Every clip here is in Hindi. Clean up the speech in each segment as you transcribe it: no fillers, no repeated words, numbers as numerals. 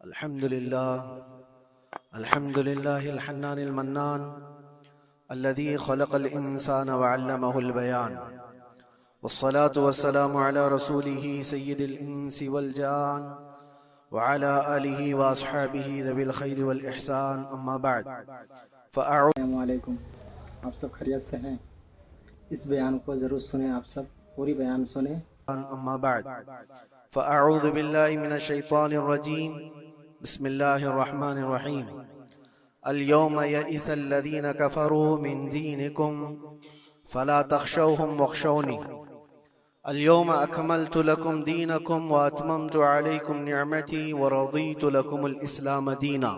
अल्हम्दुलिल्लाह अल मन्नान अल्लज़ी खलक़ल इंसान व अल्लमहुल बयान वस्सलातु वस्सलामु अला रसूलिही सय्यिदिल इंसी वल जान व अला आलिही व अस्हाबिही ज़विल खैरि वल इहसान अम्मा बअद अस्सलामु अलैकुम। आप सब खैरियत से हैं? इस बयान को ज़रूर सुने, आप सब पूरी बयान सुने। अम्मा बअद फ़अऊज़ु बिल्लाहि मिनश शैतानिर रजीम बिस्मिल्लाहिर रहमानिर रहीम अल-यौम यइसल लज़ीना कफ़रू मिन दीनिकुम फ़ला तख़शौहुम वख़शौनी अल-यौम अकमलतु लकुम दीनकुम व अतममतु अलैकुम निअमती व रज़ीतु लकुमुल इस्लाम दीना।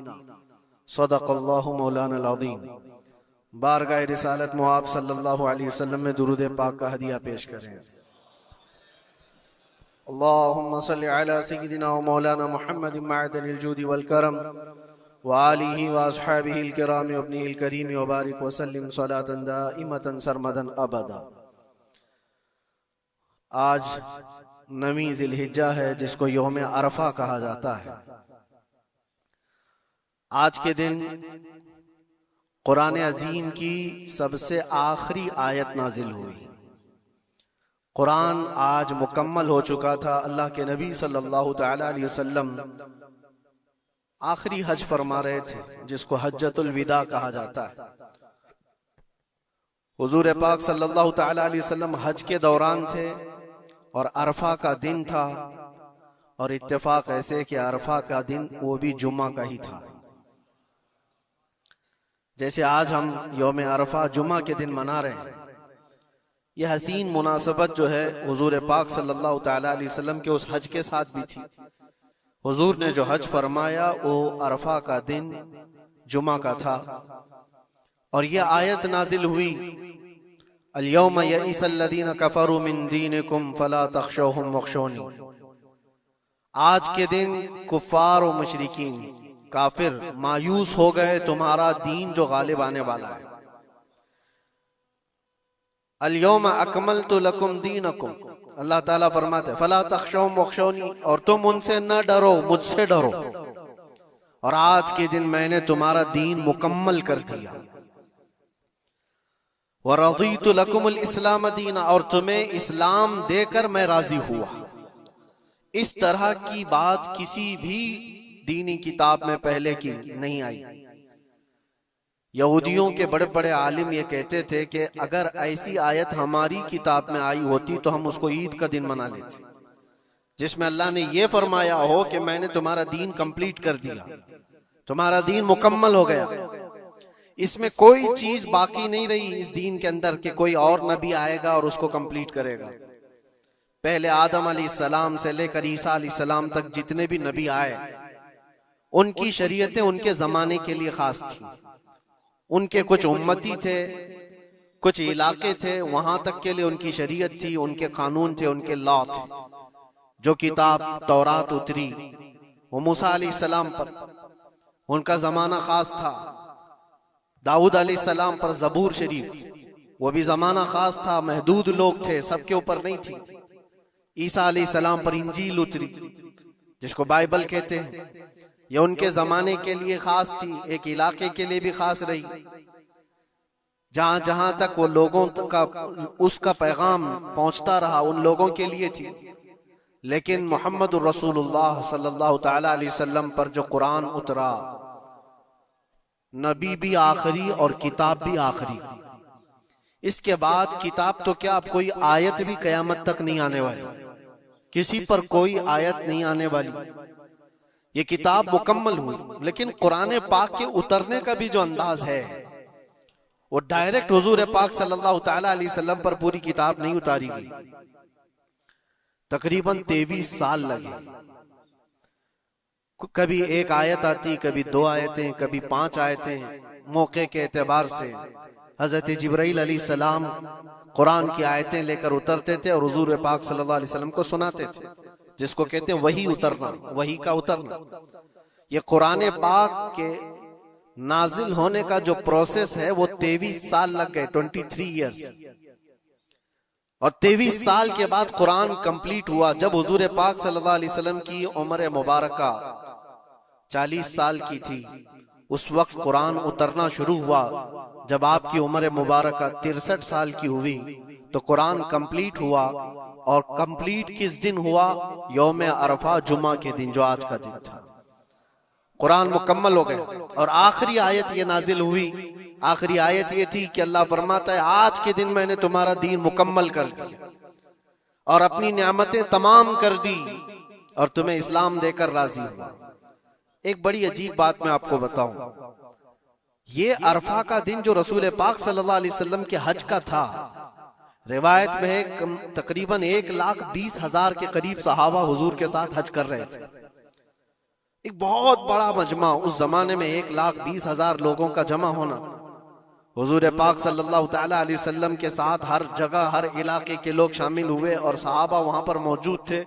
सदक़ल्लाहु मौलाना अज़ीम। बारगाह रिसालत मुआब सल्लल्लाहु अलैहि वसल्लम में दुरूद पाक का हदिया पेश करें। अल्लाहुम्मा सल्लि अला सय्यिदिना व मौलाना मुहम्मदिन मअदनिल जूदि वल करम व आलिहि व अस्हाबिहिल किराम व इब्निहिल करीम व बारिक व सल्लिम सलातन दाइमतन सरमदन अबदा। आज 9वीं ज़िलहिज्जा है, जिसको यौम अरफा कहा जाता है। आज के दिन कुरान अजीम की सबसे आखिरी आयत नाजिल हुई। कुरान आज मुकम्मल हो चुका था। अल्लाह के नबी सल्लल्लाहु तआला अलैहि वसल्लम आखिरी हज फरमा रहे थे, जिसको हज्जतुल विदा कहा जाता है। हुजूर पाक सल्लल्लाहु तआला अलैहि वसल्लम हज के दौरान थे और अरफा का दिन था, और इत्तेफाक ऐसे कि अरफा का दिन वो भी जुम्मा का ही था। जैसे आज हम यौम अरफा जुम्मा के दिन मना रहे हैं, यह हसीन मुनासबत जो है हुजूर पाक सल्लल्लाहु तआला अलैहि वसल्लम के उस हज के साथ भी थी। हुजूर ने जो हज फरमाया वो अरफा का दिन जुम्मा का था, और यह आयत नाजिल हुई अल-यौम यइसल लज़ीना कफ़रू मिन दीनिकुम फ़ला तख़शौहुम वख़शौनी। आज के दिन कुफ़ार और मुशरिकीन काफिर मायूस हो गए, तुम्हारा दीन जो गालिब आने वाला है। अल-यौम अकमलतु लकुम दीनकुम, अल्लाह ताला फरमाते फला तख़शौहुम वख़शौनी, और तुम उनसे न डरो, मुझसे डरो। और आज के दिन मैंने तुम्हारा दीन मुकम्मल कर दिया। व रज़ीतु लकुमुल इस्लाम दीना, और तुम्हें इस्लाम देकर मैं राजी हुआ। इस तरह की बात किसी भी दीनी किताब में पहले की नहीं आई। यहूदियों के बड़े बड़े आलिम ये कहते थे कि अगर ऐसी आयत हमारी किताब में आई होती तो हम उसको ईद का दिन मना लेते, जिसमें अल्लाह ने ये फरमाया हो कि मैंने तुम्हारा दीन कंप्लीट कर दिया, तुम्हारा दीन मुकम्मल हो गया। इसमें कोई चीज बाकी नहीं रही इस दीन के अंदर कि कोई और नबी आएगा और उसको कंप्लीट करेगा। पहले आदम अलैहिस्सलाम से लेकर ईसा अलैहिस्सलाम तक जितने भी नबी आए, उनकी शरीयतें उनके जमाने के लिए खास थी। उनके कुछ उम्मती थे, कुछ इलाके थे, वहां तक के लिए उनकी शरीयत थी, उनके कानून थे, उनके लॉ थे। जो किताब तौरात उतरी वो मूसा अलैहिस्सलाम पर, उनका जमाना खास था। दाऊद अलैहिस्सलाम पर जबूर शरीफ, वो भी जमाना खास था, महदूद लोग थे, सबके ऊपर नहीं थी। ईसा अलैहिस्सलाम पर इंजील उतरी, जिसको बाइबल कहते हैं, ये उनके जमाने के लिए खास थी, एक इलाके के लिए भी खास रही। जहां जहां तक वो लोगों का उसका पैगाम पहुंचता रहा, उन लोगों के लिए थी। लेकिन मोहम्मद रसूलुल्लाह सल्लल्लाहु तआला अलैहि वसल्लम पर जो कुरान उतरा, नबी भी आखिरी और किताब भी आखिरी। इसके बाद किताब तो क्या, अब कोई आयत भी कयामत तक नहीं आने वाली, किसी पर कोई आयत नहीं आने वाली। ये किताब मुकम्मल हुई। लेकिन कुरान पाक के उतरने का भी जो अंदाज है, वो डायरेक्ट हुजूर पाक सल्लल्लाहु तआला अलैहि वसल्लम पर पूरी किताब नहीं उतारी गई। तकरीबन 23 साल लगे। कभी एक आयत आती, कभी 2 आयतें, कभी 5 आयतें। मौके के एतबार से हजरत जिब्राइल अलैहिस्सलाम कुरान की आयतें लेकर उतरते थे और हुजूर पाक सल्लल्लाहु अलैहि वसल्लम को सुनाते थे, जिसको कहते हैं वही उतरना, वही का उतरना। ये कुरान पाक के नाजिल होने का जो प्रोसेस है वो 23 साल लग गए, 23 इयर्स। और 23 साल के बाद कुरान कंप्लीट हुआ। जब हुजूर पाक सल्लल्लाहु अलैहि वसल्लम की उम्र मुबारका 40 साल की थी, उस वक्त कुरान उतरना शुरू हुआ। जब आपकी उम्र मुबारक 63 साल की हुई तो कुरान कंप्लीट हुआ। और कंप्लीट किस दिन हुआ? यौम अरफा, जुमा के दिन, जो आज का दिन था। कुरान मुकम्मल हो गया और आखिरी आयत ये नाजिल हुई। आखिरी आयत ये थी कि अल्लाह फरमाता है, आज के दिन मैंने तुम्हारा दीन मुकम्मल कर दिया और अपनी नियामतें तमाम कर दी और तुम्हें इस्लाम देकर राजी हुआ। एक बड़ी अजीब बात मैं आपको बताऊं, ये अरफा का दिन जो रसूल पाक सल्लल्लाहु अलैहि वसल्लम के हज का था, रिवायत में है तकरीबन 1,20,000 के करीब सहाबा हुजूर के साथ हज कर रहे थे। एक बहुत बड़ा मजमा, उस जमाने में 1,20,000 लोगों का जमा होना। हुजूर पाक सल्लल्लाहु तआला अलैहि वसल्लम के साथ हर जगह, हर इलाके के लोग शामिल हुए और सहाबा वहां पर मौजूद थे।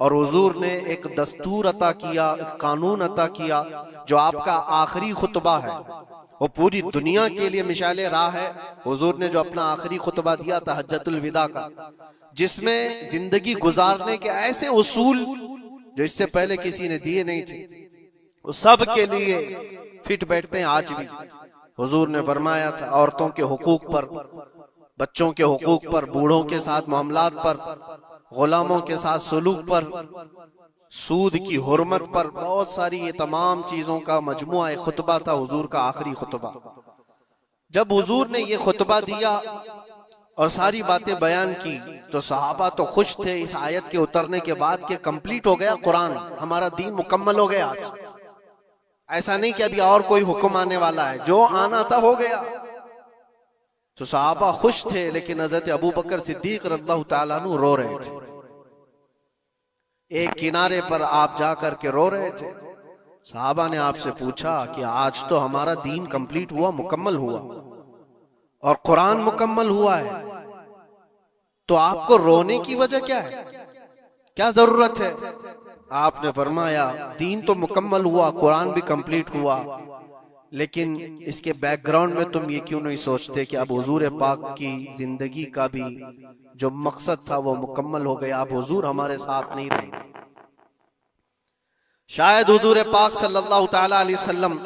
और हुजूर ने एक दस्तूर अता किया, एक कानून अता किया, जो आपका आखिरी खुतबा है, वो पूरी दुनिया के लिए मिसाले राह है। हुजूर ने जो अपना आखिरी खुतबा दिया था हज्जतुल विदा का, जिसमें जिंदगी गुजारने के ऐसे उसूल जो इससे पहले किसी ने दिए नहीं थे, वो सब के लिए फिट बैठते हैं आज भी। हुजूर ने फरमाया था औरतों के हुकूक पर, बच्चों के हुकूक पर, बूढ़ों के साथ मामलात पर, गुलामों के साथ सुलूक पर, सूद की हुर्मत पर, बहुत सारी ये तमाम चीजों का मजमुआ एक खुतबा था हुजूर का आखिरी खुतबा। जब हुजूर ने ये खुतबा दिया और सारी बातें बयान की तो सहाबा तो खुश थे इस आयत के उतरने के बाद कि कंप्लीट हो गया कुरान, हमारा दीन मुकम्मल हो गया आज। ऐसा नहीं कि अभी और कोई हुक्म आने वाला है, जो आना था हो गया। तो सहाबा खुश थे, लेकिन हजरत अबू बकर सिद्दीक रज़ियल्लाहु ताला अन्हु रो रहे थे। एक किनारे पर आप जाकर के रो रहे थे। सहाबा ने आपसे पूछा कि आज तो हमारा दीन कंप्लीट हुआ, मुकम्मल हुआ और कुरान मुकम्मल हुआ है, तो आपको रोने की वजह क्या है, क्या जरूरत है? आपने फरमाया दीन तो मुकम्मल हुआ, कुरान भी कंप्लीट हुआ, लेकिन इसके बैकग्राउंड में तुम ये क्यों नहीं सोचते कि अब हुजूर पाक की जिंदगी का भी जो मकसद था वो मुकम्मल हो गया, अब हुजूर हमारे साथ नहीं रहेंगे। शायद हुजूर पाक सल्लल्लाहु ताला अलैहि वसल्लम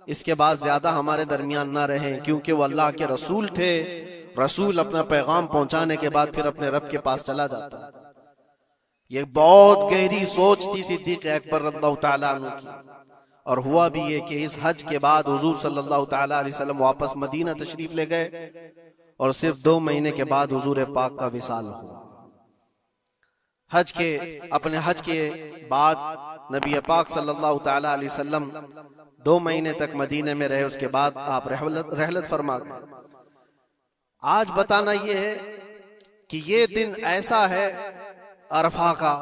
इसके बाद ज्यादा हमारे दरमियान ना रहे, क्योंकि वो अल्लाह के रसूल थे। रसूल अपना पैगाम पहुंचाने के बाद फिर अपने रब के पास चला जाता है। ये बहुत गहरी सोच थी सिद्दीक अकबर रज़ियल्लाहु ताला अन्हु की। और हुआ भी ये कि इस हज के बाद हुजूर सल्लल्लाहु ताला अलैहि वसल्लम वापस मदीना तशरीफ ले गए और सिर्फ 2 महीने के बाद हुजूर पाक का विसाल हुआ। अपने हज के बाद नबी पाक सल्लल्लाहु ताला अलैहि वसल्लम 2 महीने तक मदीने में रहे, उसके बाद आप रहलत फरमा गए। आज बताना ये है कि ये दिन ऐसा है अरफा का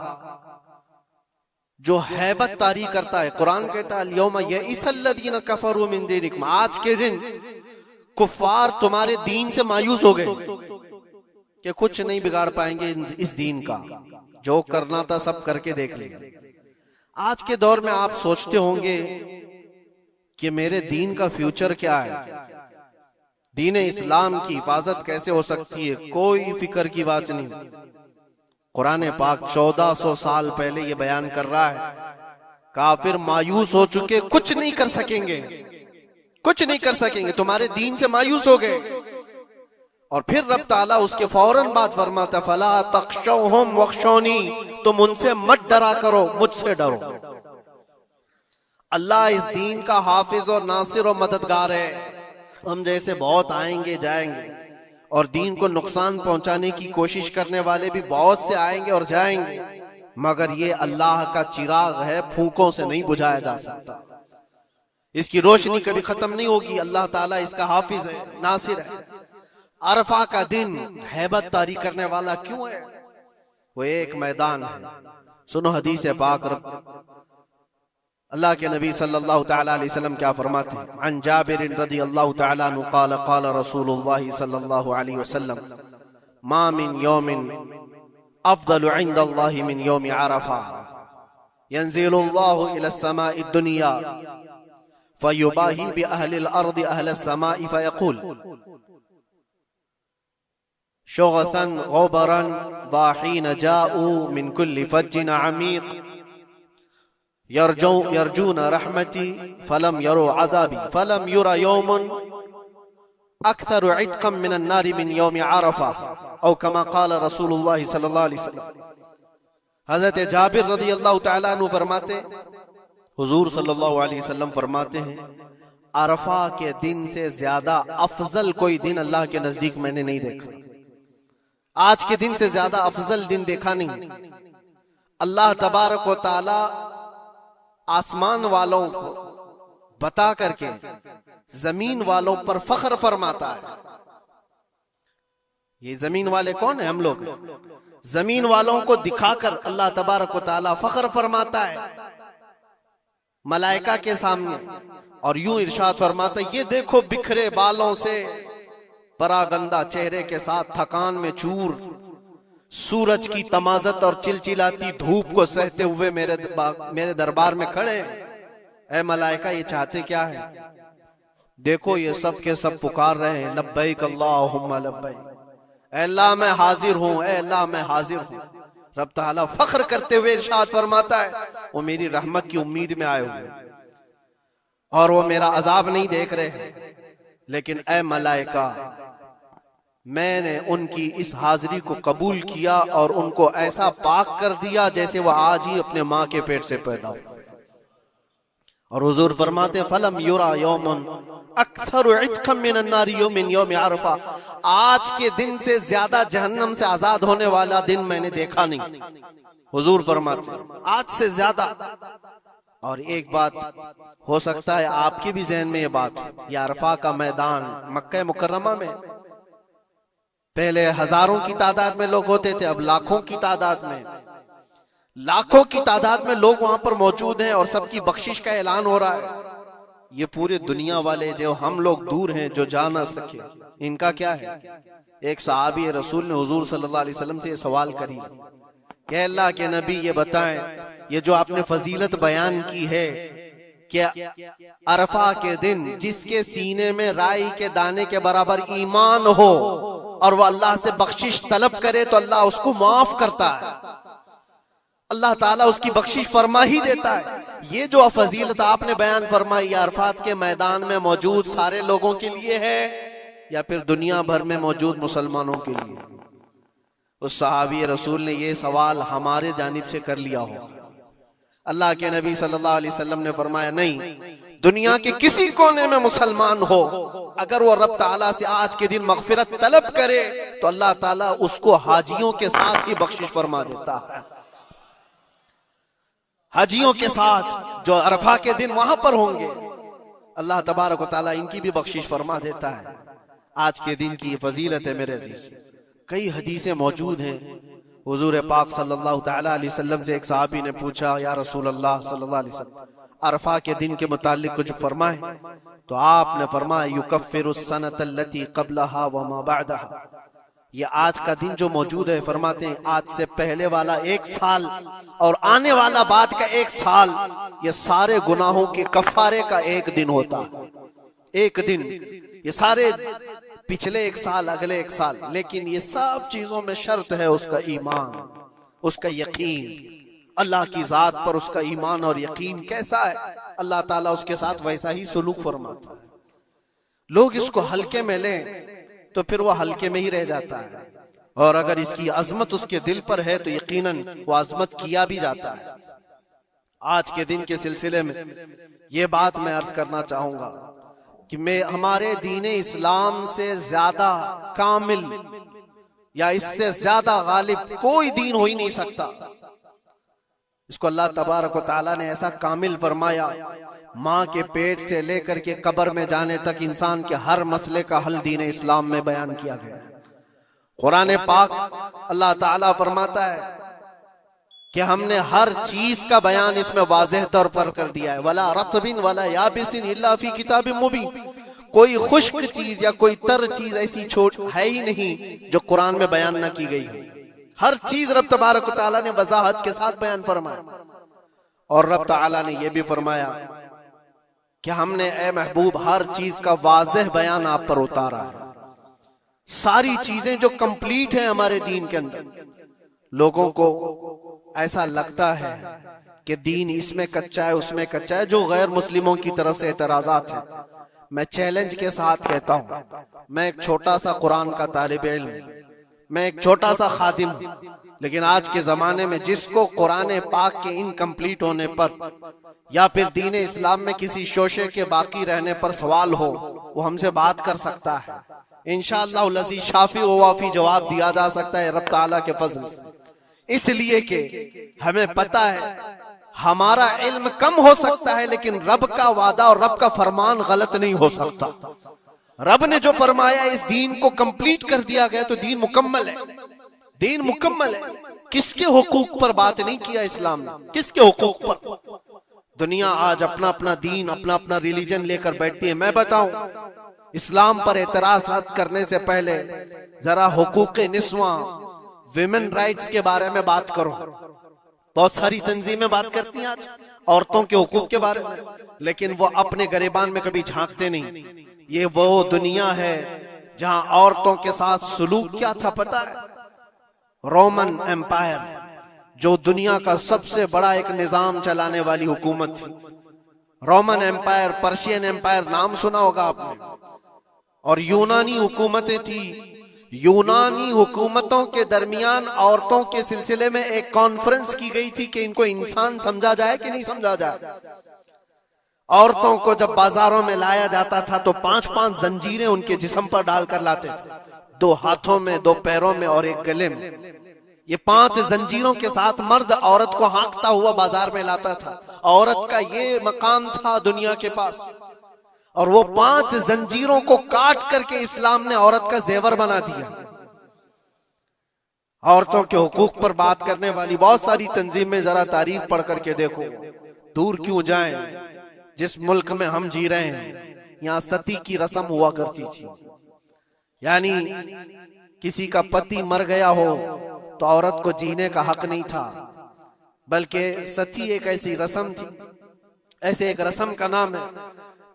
जो हैबत तारी करता है। कुरान कहता है अल-यौमा यइसल्लज़ीना कफरू मिन दीनिकुम, आज के दिन कुफ्फार तुम्हारे दीन से मायूस हो गए कि कुछ नहीं बिगाड़ पाएंगे इस दीन का, जो करना था सब करके देख लेंगे। आज के दौर में आप सोचते होंगे कि मेरे दीन का फ्यूचर क्या है, दीन इस्लाम की हिफाजत कैसे हो सकती है, कोई फिक्र की बात नहीं। कुरान पाक 1400 साल पहले ये बयान कर रहा है, काफिर मायूस हो चुके, कुछ नहीं कर सकेंगे, कुछ नहीं कर सकेंगे, तुम्हारे दीन से मायूस हो गए। और फिर रब ताला उसके फौरन बाद फरमाता फला तख्शौहुम वख्शौनी, तुम उनसे मत डरा करो, मुझसे डरो। अल्लाह इस दीन का हाफिज और नासिर और मददगार है। हम जैसे बहुत आएंगे जाएंगे और दीन को नुकसान पहुंचाने की कोशिश करने वाले भी बहुत से आएंगे और जाएंगे, मगर ये अल्लाह का चिराग है, फूकों से नहीं बुझाया जा सकता। इसकी रोशनी कभी खत्म नहीं होगी। अल्लाह ताला इसका हाफिज है, नासिर है। अरफा का दिन हैबत तारी करने वाला क्यों है? वो एक मैदान है। सुनो हदीस पाक, अल्लाह के नबी सल्लल्लाहु ताला अलैहि वसल्लम क्या फरमाते हैं? अन जाबिर रज़ियल्लाहु ताला अन्हु क़ाल क़ाल रसूलुल्लाह सल्लल्लाहु अलैहि वसल्लम मा मिन यौमिन अफ़ज़लु इंदल्लाहि मिन यौमि अरफा यंज़िलुल्लाहु इला समाई दुनिया फयुबाही बि अहलिल अर्दि अहलस समाई फयक़ूल शुग़सन ग़ुबरन ज़ाहीन जाऊ मिन कुल्लि फज्जिन अमीक़ यरजून रहमती फलम यरो अदाबी फलम युरा यौमुन अक्सर इत्कम मिनन नारी मिन यौम अरफा औ कमा क़ाल रसूलुल्लाह सल्लल्लाहु अलैहि वसल्लम। हजरत जाबिर रज़ियल्लाहु तआला अन्हु फरमाते, हुजूर सल्लल्लाहु अलैहि वसल्लम फरमाते हैं, अरफा के दिन से ज्यादा अफजल कोई दिन अल्लाह के नजदीक मैंने नहीं देखा। आज के दिन से ज्यादा अफजल दिन देखा नहीं। अल्लाह तबारक व तआला आसमान वालों को बता करके जमीन वालों पर फख्र फरमाता है। ये जमीन वाले कौन है? हम लोग। जमीन वालों को दिखाकर अल्लाह तबारक व तआला फख्र फरमाता है मलाइका के सामने, और यूं इरशाद फरमाता है, ये देखो बिखरे बालों से परागंदा चेहरे के साथ थकान में चूर, सूरज की तमाजत और चिलचिलाती धूप को सहते हुए मेरे दरबार में खड़े। ऐ मलाइका, ये चाहते क्या है? देखो ये सब के सब पुकार रहे हैं, लब्बैक अल्लाहुम्मा लब्बैक, अल्लाह मैं हाजिर हूं, अल्लाह मैं हाजिर हूं। रब ताला फख्र करते हुए इरशाद फरमाता है, वो मेरी रहमत की उम्मीद में आए हुए और वो मेरा अजाब नहीं देख रहे। लेकिन ऐ मलाइका, मैंने उनकी इस हाजिरी को कबूल किया और उनको ऐसा पाक कर दिया जैसे वह आज ही अपने माँ के पेट से पैदा हुआ। और हुजूर फरमाते, फलम युरा यौमुन अक्सर इत्कम मिनन नारी मिन यौम अरफा, आज के दिन से ज्यादा जहन्नम से आजाद होने वाला दिन मैंने देखा नहीं। हुजूर फरमाते, आज से ज्यादा। और एक बात हो सकता है आपके भी जहन में ये बात हो, ये अरफा का मैदान मक्का मुकर्रमा में पहले हजारों की तादाद में लोग होते थे, अब लाखों की तादाद में, लाखों की तादाद में लोग वहां पर मौजूद हैं और सबकी बख्शिश का ऐलान हो रहा है। ये पूरे दुनिया वाले जो हम लोग दूर हैं, जो जा ना सके, इनका क्या है? एक सहाबी रसूल ने हुजूर सल्लल्लाहु अलैहि वसल्लम से ये सवाल करी कि अल्लाह के नबी ये बताएं, ये जो आपने फजीलत बयान की है, क्या अरफा के दिन जिसके सीने में राई के दाने के बराबर ईमान हो और वह अल्लाह से बख्शिश तलब करे तो अल्लाह उसको माफ करता है, अल्लाह ताला उसकी बख्शिश फरमा ही देता है। ये जो फजीलत आपने बयान फरमाई, अरफात के मैदान में मौजूद सारे लोगों के लिए है या फिर दुनिया भर में मौजूद मुसलमानों के लिए? उस सहाबी रसूल ने ये सवाल हमारे जानिब से कर लिया होगा। अल्लाह के नबी सल्लल्लाहु अलैहि वसल्लम ने फरमाया, नहीं, दुनिया के किसी कोने में मुसलमान हो, अगर वो रब ताला से आज के दिन मगफिरत तलब करे तो अल्लाह ताला उसको हाजियों के साथ ही बख्शिश फरमा देता है। हाजियों के साथ जो अरफा के दिन वहां पर होंगे, अल्लाह तबारक व तआला इनकी भी बख्शिश फरमा देता है। आज के दिन की फजीलत है मेरे अजीज, कई हदीसें मौजूद हैं। हुजूर पाक सल्लल्लाहु तआला अलैहि वसल्लम से एक सहाबी ने पूछा, या रसूल अल्लाह सल्लल्लाहु अलैहि वसल्लम, अरफा के दिन के मुतालिक कुछ फरमाए। तो आपने फरमाया, युकफ्फिरुस सनतल्लती क़ब्लहा व मा बअदहा, ये आज का दिन जो मौजूद है, फरमाते हैं आज से पहले वाला एक साल और आने वाला बाद का एक साल, ये सारे गुनाहों के कफारे का एक दिन होता है। एक दिन, ये सारे पिछले एक साल, अगले एक साल, लेकिन ये सब चीजों में शर्त है उसका ईमान, उसका यकीन, अल्लाह की जात पर उसका ईमान और यकीन कैसा है, अल्लाह ताला उसके साथ वैसा ही सुलूक फरमाता है। लोग इसको हल्के में लें तो फिर वह हल्के में ही रह जाता है, और अगर इसकी अजमत उसके दिल पर है तो यकीनन वो अजमत किया भी जाता है। आज के दिन के सिलसिले में ये बात मैं अर्ज करना चाहूंगा कि मैं हमारे दीन इस्लाम से ज्यादा कामिल या इससे ज्यादा गालिब कोई दीन हो ही नहीं सकता। इसको अल्लाह तबारक व तआला ने ऐसा कामिल फरमाया, माँ के पेट से लेकर के कब्र में जाने तक इंसान के हर मसले का हल दीन इस्लाम में बयान किया गया। कुरान पाक अल्लाह ताला फरमाता है कि हमने हर चीज का बयान इसमें वाज़ेह तौर पर कर दिया है। वला रत्बिन वला याबिसिन इल्ला फी किताबिन मुबीन, कोई खुश्क चीज या कोई तर चीज ऐसी छोट है ही नहीं जो कुरान में बयान न की गई हो। हर चीज रब तबारक व तआला ने वजाहत के साथ बयान फरमाया। और रब तआला ने यह भी फरमाया कि हमने ए महबूब हर चीज का वाज़ेह बयान आप पर उतारा है। सारी चीजें जो कंप्लीट है हमारे दीन के अंदर, लोगों को ऐसा लगता है कि दीन इसमें कच्चा है उसमें कच्चा है, जो गैर मुस्लिमों की तरफ से एतराजात है, मैं चैलेंज के साथ कहता हूं, मैं एक छोटा सा कुरान का तालिब इल्म, मैं एक छोटा सा खादिम हूं, लेकिन आज के जमाने में जिसको कुरान पाक के इनकम्प्लीट होने पर या फिर दीन इस्लाम में किसी शोशे के बाकी रहने पर सवाल हो, वो हमसे बात कर सकता है। इंशाअल्लाह लज़ी शाफी व वाफी जवाब दिया जा सकता है रब ताला के फजल से। इसलिए कि हमें पता है हमारा इल्म कम हो सकता है, लेकिन रब का वादा और रब का फरमान गलत नहीं हो सकता। रब ने जो फरमाया इस दीन को कंप्लीट कर दिया गया, तो दीन मुकम्मल है, दीन मुकम्मल है। किसके हुकूक पर बात नहीं किया इस्लाम ने, किसके हुकूक पर? दुनिया आज अपना अपना दीन, अपना अपना रिलीजन लेकर बैठती है। मैं बताऊं, इस्लाम पर एतराज करने से पहले जरा हुकूक निस्वा, विमेन राइट्स के बारे में बात करो। बहुत सारी तंजीमें बात करती हैं आज औरतों के हुकूक के बारे में, लेकिन वो अपने गरेबान में कभी झांकते नहीं। ये वो दुनिया है जहां औरतों के साथ सुलूक क्या था पता है? रोमन एम्पायर, जो दुनिया का सबसे बड़ा एक निजाम चलाने वाली हुकूमत थी, रोमन एम्पायर, पर्शियन एम्पायर, नाम सुना होगा आपने। और यूनानी हुकूमतें थी। यूनानी हुकूमतों के दरमियान औरतों के सिलसिले में एक कॉन्फ्रेंस की गई थी कि इनको इंसान समझा जाए कि नहीं समझा जाए। औरतों को जब बाजारों में लाया जाता था तो 5-5 जंजीरें उनके जिस्म पर डालकर लाते थे, 2 हाथों में, 2 पैरों में और 1 गले में। ये 5 जंजीरों के साथ मर्द औरत को हाँकता हुआ बाजार में लाता था। औरत का ये मकाम था दुनिया के पास, और वो 5 जंजीरों को काट करके इस्लाम ने औरत का जेवर बना दिया। औरतों के हुकूक पर बात करने वाली बहुत सारी तंजीमें, जरा तारीख पढ़ करके देखो। दूर क्यों जाएं, जिस मुल्क में हम जी रहे हैं यहाँ सती की रस्म हुआ करती थी। यानी किसी का पति मर गया हो तो औरत को जीने का हक नहीं था, बल्कि सती एक ऐसी रस्म थी। ऐसे एक रस्म का नाम है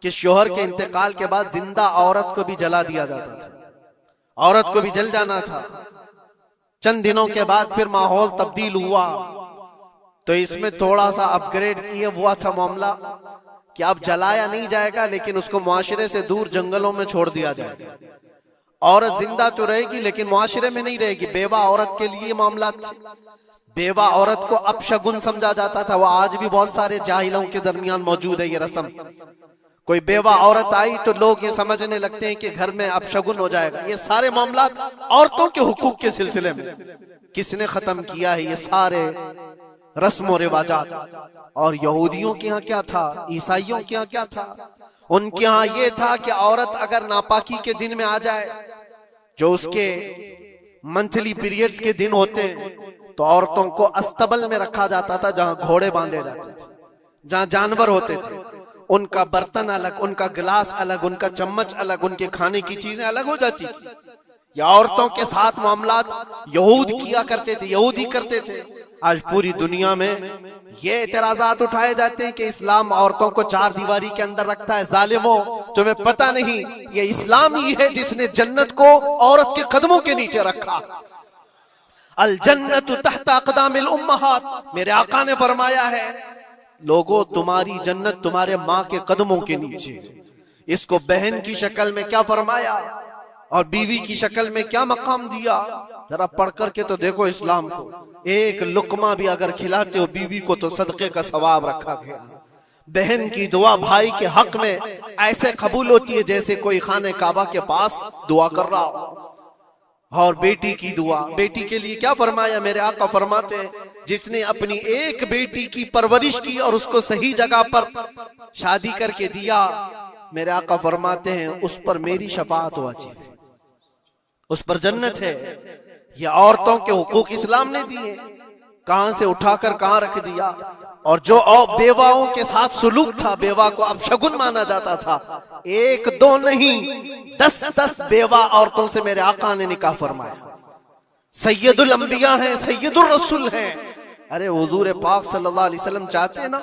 कि शोहर के इंतकाल के बाद जिंदा औरत को भी जला दिया जाता था, औरत को भी जल जाना था। चंद दिनों के बाद फिर माहौल तब्दील हुआ, तो इसमें थोड़ा सा अपग्रेड किया हुआ था मामला कि अब जलाया नहीं जाएगा, लेकिन उसको मुआशरे से दूर जंगलों में छोड़ दिया जाएगा। औरत जिंदा तो रहेगी लेकिन मुआशरे में नहीं रहेगी। बेवा औरत के लिए मामला था। बेवा औरत को अपशगुन समझा जाता था। वह आज भी बहुत सारे जाहिलों के दरमियान मौजूद है ये रस्म। कोई बेवा औरत आई तो लोग ये समझने लगते हैं कि घर में अपशगुन हो जाएगा। ये सारे मामला औरतों के हुकूक के सिलसिले में किसने खत्म किया है? ये सारे रस्म और रिवाजात। और यहूदियों के यहाँ क्या था, ईसाइयों के यहाँ क्या था? उनके यहाँ ये था कि औरत अगर नापाकी के दिन में आ जाए, जो उसके मंथली पीरियड्स के दिन होते हैं, तो औरतों को अस्तबल में रखा जाता था, जहां घोड़े बांधे जाते थे, जहां जानवर होते थे। उनका बर्तन अलग, उनका गिलास अलग, उनका चम्मच अलग, उनके खाने की चीजें अलग हो जाती थी। या औरतों के साथ मामलात यहूद किया करते थे, यहूदी करते थे। आज पूरी दुनिया में ये एतराजात उठाए जाते हैं कि इस्लाम औरतों को 4 दीवारी के अंदर रखता है। जालिमों, तुम्हें पता नहीं ये इस्लाम ही है जिसने जन्नत को औरत के कदमों के नीचे रखा। अल जन्नतु तहत अक़दामिल उम्महात, मेरे आका ने फरमाया है लोगों तुम्हारी जन्नत तुम्हारे माँ के कदमों के नीचे। इसको बहन की शक्ल में क्या फरमाया और बीवी की शक्ल में क्या मकाम दिया, जरा पढ़ करके तो देखो इस्लाम को। एक लुकमा भी अगर खिलाते हो बीवी को तो सदके का सवाब रखा गया। बहन की दुआ भाई के हक में ऐसे कबूल होती है जैसे कोई खाने काबा के पास दुआ कर रहा हो। और बेटी की दुआ, बेटी के लिए क्या फरमाया? मेरे आका फरमाते हैं जिसने अपनी एक बेटी की परवरिश की और उसको सही जगह पर शादी करके दिया, मेरे आका फरमाते हैं उस पर मेरी शफाअत वाजिब है, उस पर जन्नत है। ये औरतों के हुकूक इस्लाम ने दिए, कहां से उठाकर कहां रख दिया। और जो बेवाओं के साथ सुलूक था, बेवा को अपशगुन माना जाता था। 1-2 नहीं 10-10 बेवा औरतों से मेरे आका ने निकाह फरमाया। सैयदुल अंबिया हैं, सैयदुल रसूल हैं। अरे हुजूर पाक सल्लल्लाहु अलैहि वसल्लम चाहते ना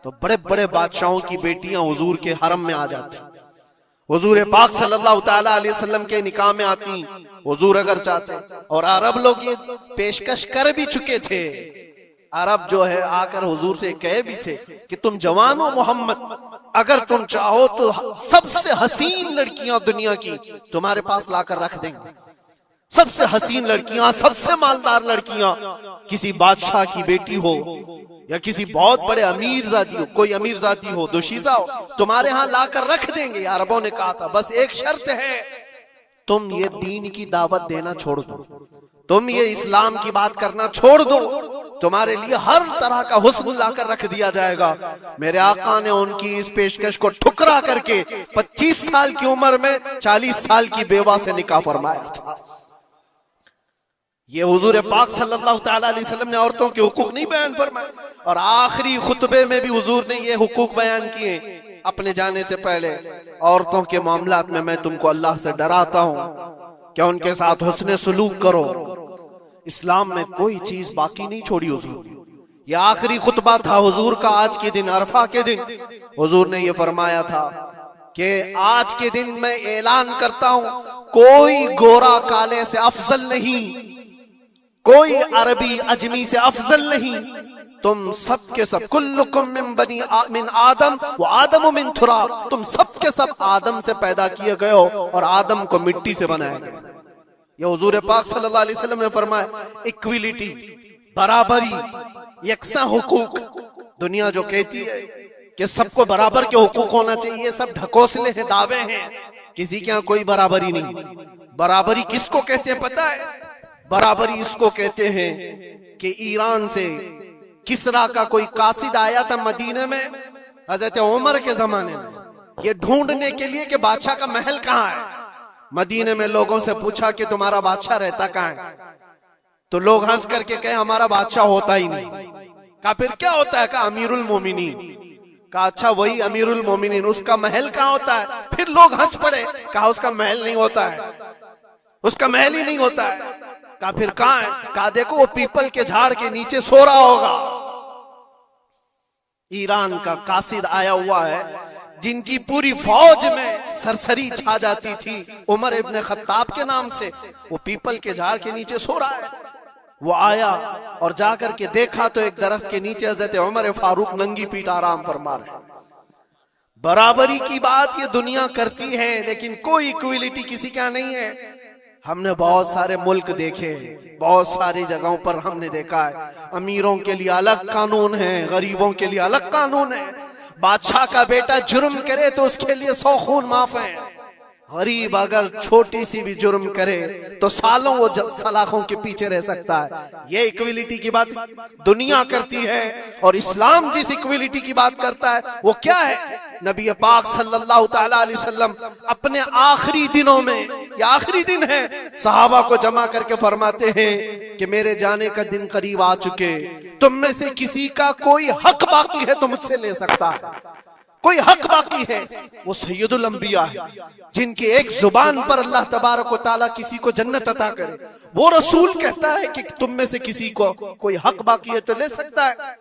तो बड़े बड़े बादशाहों की बेटियां हुजूर के हरम में आ जाती। हुजूर पाक सल्लल्लाहु ताला अलैहि वसल्लम के निकाह में आती हुजूर अगर चाहते। और अरब लोग ये पेशकश कर भी चुके थे, अरब जो है आकर हुजूर से कहे भी थे कि तुम जवान हो मोहम्मद, अगर तुम चाहो तो सबसे हसीन लड़कियां दुनिया की तुम्हारे पास लाकर रख देंगे। सबसे हसीन लड़कियां, सबसे मालदार लड़कियां, किसी बादशाह की बेटी हो या किसी बहुत बड़े अमीर जाती हो, कोई अमीर जाती हो, दोशीजा हो, तुम्हारे यहां लाकर रख देंगे। अरबों ने कहा था बस एक शर्त है, तुम ये दीन की दावत देना छोड़ दो, तुम ये इस्लाम की बात करना छोड़ दो, तुम्हारे लिए हर तरह का हुस्न लाकर रख दिया जाएगा। मेरे आका ने उनकी इस पेशकश को ठुकरा करके 25 साल की उम्र में 40 साल की बेवा से निकाह फरमाया था। ये हुजूर पाक सल्लल्लाहु तआला अलैहि वसल्लम ने औरतों के हुकूक नहीं बयान फरमाए, और आखिरी खुतबे में भी हुजूर ने ये हुकूक बयान किए अपने जाने से पहले। औरतों के मामलात में मैं तुमको अल्लाह से डराता हूं कि उनके साथ हुस्न सुलूक करो। इस्लाम में कोई चीज बाकी नहीं छोड़ी हुजूर। ये आखिरी खुतबा था हुजूर का आज के दिन, अरफा के दिन हुजूर ने ये फरमाया था कि आज के दिन मैं ऐलान करता हूं, कोई गोरा काले से अफजल नहीं, कोई अरबी अजमी से अफजल नहीं, तुम सब के सब कुल्लुकुम मिन आदम व आदम मिन तुराब, तुम सब के सब आदम से पैदा किए गए हो और आदम को मिट्टी से बनाया गया। ये हुजूर पाक सल्लल्लाहु अलैहि वसल्लम ने फरमाया इक्विलिटी, बराबरी, यकसा हुकूक। दुनिया जो कहती है कि सबको बराबर के हुकूक होना चाहिए, ये सब ढकोसले हैं, दावे हैं, किसी के यहाँ कोई बराबरी नहीं। बराबरी किसको कहते हैं पता है? बराबरी इसको कहते हैं कि ईरान से किसरा का कोई कासिद आया था मदीने में हजरत उमर के जमाने में, ये ढूंढने के लिए कि बादशाह का महल कहाँ है। मदीने में लोगों से पूछा कि तुम्हारा बादशाह रहता कहाँ है, तो लोग हंस करके कहे हमारा बादशाह होता ही नहीं। कहा फिर क्या होता है? कहा अमीरुल मोमिनीन। कहा अच्छा वही अमीरुल मोमिनीन, उसका महल कहाँ होता है? फिर लोग हंस पड़े, कहा उसका महल नहीं होता है, उसका महल ही नहीं होता है। कहा फिर कहाँ है? कहा देखो वो पीपल के झाड़ के नीचे सो रहा होगा। ईरान का कासिद आया हुआ है जिनकी पूरी फौज में सरसरी छा जाती थी उमर इब्न खत्ताब के नाम से, वो पीपल के झाड़ के नीचे सो रहा है। वो आया और जाकर के देखा तो एक दरख्त के नीचे हजरत उमर फारूक नंगी पीठ आराम फरमा रहे। बराबरी की बात ये दुनिया करती है, लेकिन कोई इक्विलिटी किसी का नहीं है। हमने बहुत सारे मुल्क देखे, बहुत सारी जगहों पर हमने देखा है अमीरों के लिए अलग कानून है, गरीबों के लिए अलग कानून है। बादशाह का बेटा जुर्म करे तो उसके लिए 100 खून माफ है। गरीब अगर छोटी सी भी जुर्म करे तो सालों वो सलाखों के पीछे रह सकता है। ये इक्विलिटी की बात दुनिया करती है, और इस्लाम जिस इक्विलिटी की बात करता है वो क्या है? नबी पाक सल्लल्लाहु तआला अलैहि वसल्लम अपने आखिरी दिनों में, ये आखिरी दिन है, सहाबा को जमा करके फरमाते हैं कि मेरे जाने का दिन करीब आ चुके, तुम में से किसी का कोई हक बाकी है तो मुझसे ले सकता है। कोई हक बाकी है वो सैयदुल अंबिया है, जिनकी एक जुबान पर अल्लाह तबारक व तआला किसी को जन्नत अता करे। वो रसूल कहता है कि तुम में से किसी को कोई हक बाकी है तो ले सकता है।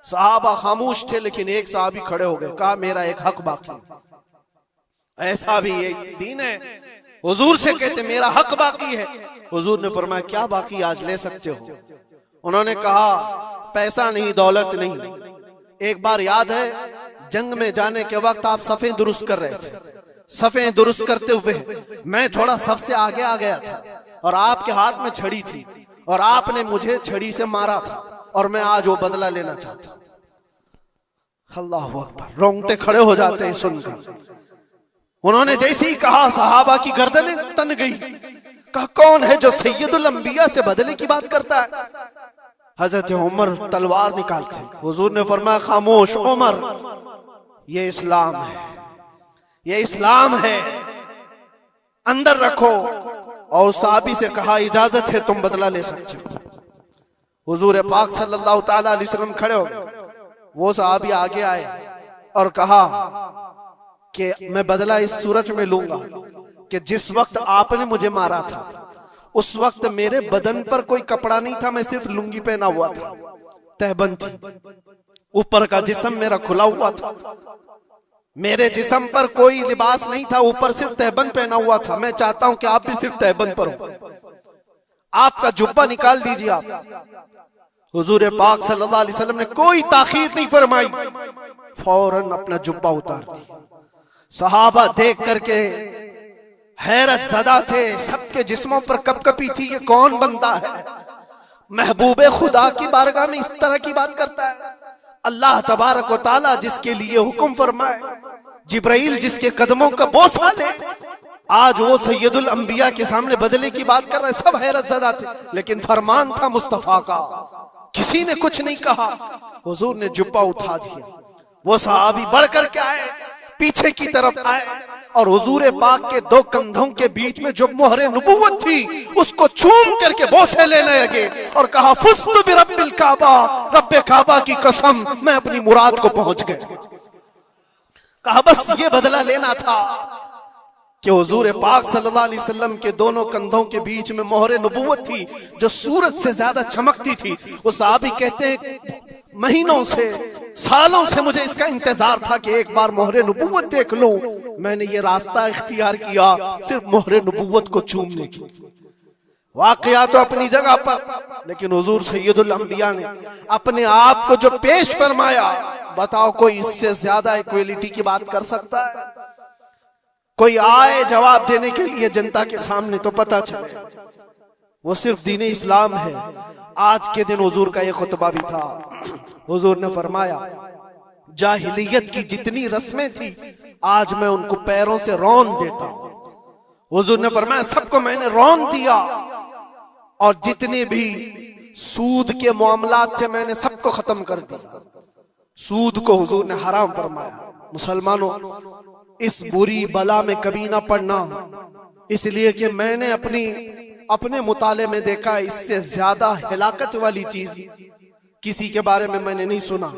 सहाबा खामोश थे, लेकिन एक सहाबी खड़े हो गए, कहा मेरा एक हक बाकी है। ऐसा भी एक दीन है, हुजूर से कहते मेरा हक बाकी है। हुजूर ने फरमाया क्या बाकी, आज ले सकते हो। उन्होंने कहा पैसा नहीं, दौलत नहीं। एक बार याद है जंग में जाने के वक्त आप सफ़ें दुरुस्त कर रहे थे, सफ़ें दुरुस्त करते हुए मैं थोड़ा सफ से आगे आ गया था और आपके हाथ में छड़ी थी और आपने मुझे छड़ी से मारा था और मैं आज वो बदला लेना चाहता हूं। अल्लाह अकबर, रोंगटे खड़े हो जाते हैं सुनकर। उन्होंने जैसे ही कहा सहाबा की गर्दनें तन गई। कहा कौन है जो सैयदुल अंबिया से बदले की बात करता है? हजरत उमर तलवार निकालते। हुजूर ने फरमाया खामोश उमर, ये इस्लाम है, ये इस्लाम है, अंदर रखो। और साहबी से कहा इजाजत है, तुम बदला ले सकते हो। हुजूर पाक सल्लल्लाहु तआला अलैहि वसल्लम खड़े हो गए। वो साहबी आगे आए और कहा कि मैं बदला इस सूरज में लूंगा कि जिस वक्त आपने मुझे मारा था उस वक्त मेरे बदन पर कोई कपड़ा नहीं था, मैं सिर्फ लुंगी पहना हुआ था, तहबंद थी, ऊपर का जिस्म मेरा खुला हुआ था, मेरे जिस्म पर कोई लिबास नहीं था, ऊपर सिर्फ तहबंद पहना हुआ था। मैं चाहता हूं कि आप भी सिर्फ तहबंद पर हो, आपका जुब्बा निकाल दीजिए आप। हुजूर पाक सल्लल्लाहु अलैहि वसल्लम ने कोई ताखीर नहीं फरमाई, फौरन अपना जुब्बा उतार दिया। सहाबा देख करके हैरत ज़दा थे, सबके जिस्मों पर कपकपी थी, ये कौन बंदा है, महबूबे खुदा की बारगाह में इस तरह की बात करता है। अल्लाह तबारक व तआला जिसके लिए हुक्म फरमाए, जिब्राइल जिसके कदमों का बोसा ले, आज वो सैयदुल अंबिया के सामने बदले की बात कर रहे। सब हैरत ज़दा थे, लेकिन फरमान था मुस्तफा का, किसी ने कुछ नहीं कहा। हुजूर ने जुब्बा उठा दिया, वो सहाबी बढ़ करके आए, पीछे की तरफ आए और हुजूर पाक के दो कंधों के बीच में जो मोहरे नबुव्वत थी उसको चूम करके बोसे लेने लगे और कहा, फुस्तु बिरब्बिल काबा, रब्बे काबा की कसम, मैं अपनी मुराद को पहुंच गया। कहा बस ये बदला लेना था कि हुजूर पाक सल्लल्लाहु अलैहि वसल्लम के दोनों कंधों के बीच में मोहरे नबुव्वत थी जो सूरज से ज्यादा चमकती थी। वो सहाबी कहते हैं महीनों से, सालों से मुझे इसका इंतजार था कि एक बार मोहरे नबुव्वत देख लूं। मैंने ये रास्ता इख्तियार किया सिर्फ मोहरे नबुव्वत को चूमने की। वाकया तो अपनी जगह पर, लेकिन हुजूर सैयदुल अंबिया ने अपने आप को जो पेश फरमाया, बताओ कोई इससे ज्यादा इक्वलिटी की बात कर सकता है? कोई आए जवाब देने के लिए जनता के सामने तो पता चले वो सिर्फ दीन इस्लाम है। आज के दिन हुजूर का ये खुतबा भी था। हुजूर ने फरमाया जाहिलियत की जितनी रस्में थी आज मैं उनको पैरों से रौन देता हूं। हुजूर ने फरमाया सबको मैंने रौन दिया और जितने भी सूद के मामलात थे मैंने सबको खत्म कर दिया। सूद को हुजूर ने हराम फरमाया। मुसलमानों, इस बुरी बला में कभी ना पड़ना, इसलिए कि मैंने अपने मुताले में देखा इससे ज्यादा हिलाकत वाली चीज किसी के बारे में मैंने नहीं सुना।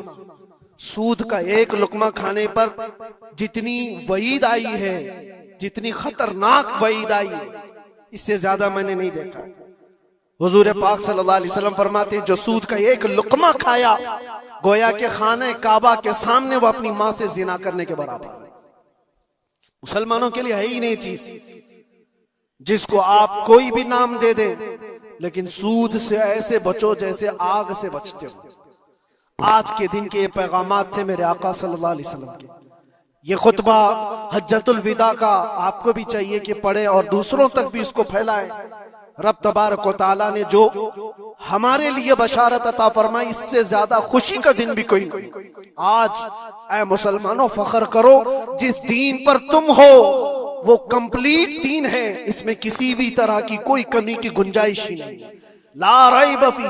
सूद का एक लुकमा खाने पर जितनी वईद आई है, जितनी खतरनाक वईद आई है, इससे ज्यादा मैंने नहीं देखा। हुजूर पाक सल्लल्लाहु अलैहि वसल्लम फरमाते हैं जो सूद का एक लुकमा खाया गोया के खाने काबा के सामने वो अपनी मां से जिना करने के बराबर है। मुसलमानों के लिए है ही नहीं चीज जिसको आप कोई भी नाम दे दे, लेकिन सूद से ऐसे बचो जैसे आग से बचते हो। आज के दिन के ये पैगामात थे मेरे आका सल्लल्लाहु अलैहि वसल्लम के। ये खुतबा हज्जतुल विदा का आपको भी चाहिए कि पढ़े और दूसरों तक भी इसको फैलाएं। रब तबारक व तआला ने जो हमारे लिए बशारत अता फरमाई, इससे ज्यादा खुशी का दिन भी कोई नहीं। आज ऐ मुसलमानों फख्र करो, जिस दीन पर तुम हो वो कंप्लीट दीन है, इसमें किसी भी तरह की कोई कमी की गुंजाइश ही नहीं, ला रैब फी,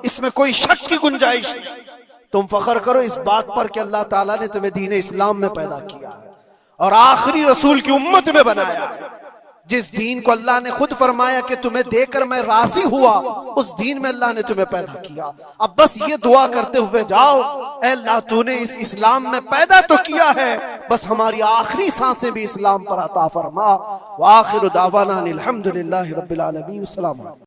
इसमें कोई शक की गुंजाइश नहीं। तुम फख्र करो इस बात पर कि अल्लाह ताला ने तुम्हें दीन इस्लाम में पैदा किया है और आखिरी रसूल की उम्मत में बनाया है। जिस दीन को अल्लाह ने खुद फरमाया कि तुम्हें देकर मैं राजी हुआ, उस दीन में अल्लाह ने तुम्हें पैदा किया। अब बस ये दुआ करते हुए जाओ, ऐ अल्लाह तूने इस इस्लाम में पैदा तो किया है, बस हमारी आखिरी सांसें भी इस्लाम पर अता फरमा। व आखिरु दावाना अनिल हम्दुलिल्लाहि रब्बिल आलमीन। अस्सलाम वालेकुम।